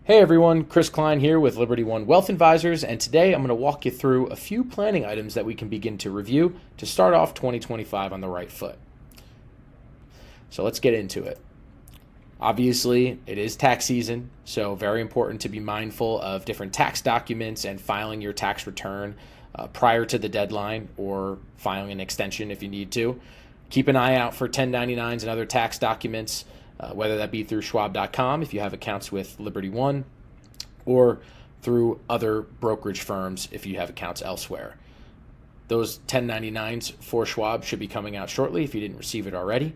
Hey everyone, Chris Klein here with Liberty One Wealth Advisors, and today I'm going to walk you through a few planning items that we can begin to review to start off 2025 on the right foot. So let's get into it. Obviously, it is tax season, so very important to be mindful of different tax documents and filing your tax return prior to the deadline or filing an extension if you need to. Keep an eye out for 1099s and other tax documents, whether that be through schwab.com if you have accounts with Liberty One, or through other brokerage firms if you have accounts elsewhere. Those 1099s for Schwab should be coming out shortly if you didn't receive it already.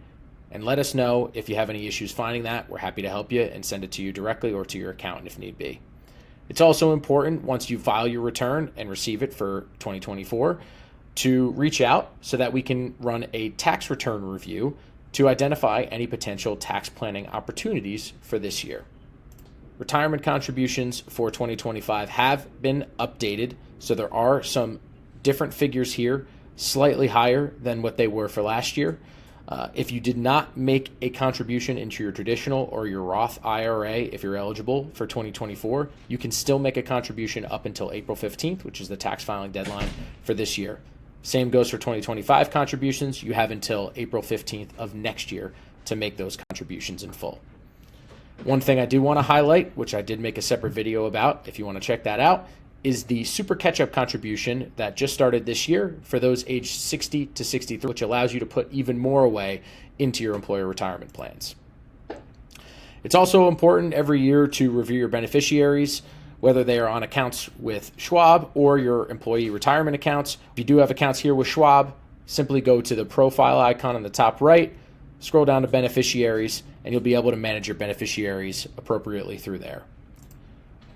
And let us know if you have any issues finding that. We're happy to help you and send it to you directly or to your accountant if need be. It's also important once you file your return and receive it for 2024 to reach out so that we can run a tax return review to identify any potential tax planning opportunities for this year. Retirement contributions for 2025 have been updated, so there are some different figures here, slightly higher than what they were for last year. If you did not make a contribution into your traditional or your Roth IRA, if you're eligible for 2024, you can still make a contribution up until April 15th, which is the tax filing deadline for this year. Same goes for 2025 contributions. You have until April 15th of next year to make those contributions in full. One thing I do want to highlight, which I did make a separate video about if you want to check that out, is the super catch-up contribution that just started this year for those aged 60 to 63, which allows you to put even more away into your employer retirement plans. It's also important every year to review your beneficiaries, whether they are on accounts with Schwab or your employee retirement accounts. If you do have accounts here with Schwab, simply go to the profile icon on the top right, scroll down to beneficiaries, and you'll be able to manage your beneficiaries appropriately through there.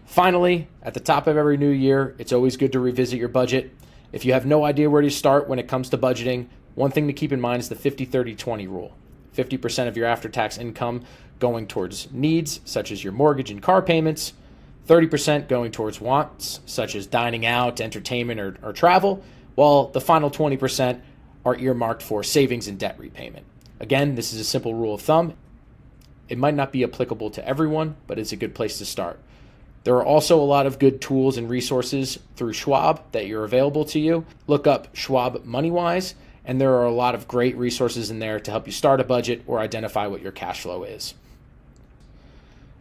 Finally, at the top of every new year, it's always good to revisit your budget. If you have no idea where to start when it comes to budgeting, one thing to keep in mind is the 50-30-20 rule. 50% of your after-tax income going towards needs, such as your mortgage and car payments, 30% going towards wants, such as dining out, entertainment, or travel, while the final 20% are earmarked for savings and debt repayment. Again, this is a simple rule of thumb. It might not be applicable to everyone, but it's a good place to start. There are also a lot of good tools and resources through Schwab that are available to you. Look up Schwab MoneyWise, and there are a lot of great resources in there to help you start a budget or identify what your cash flow is.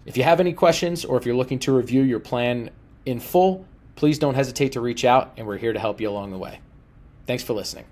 If you have any questions or if you're looking to review your plan in full, please don't hesitate to reach out, and we're here to help you along the way. Thanks for listening.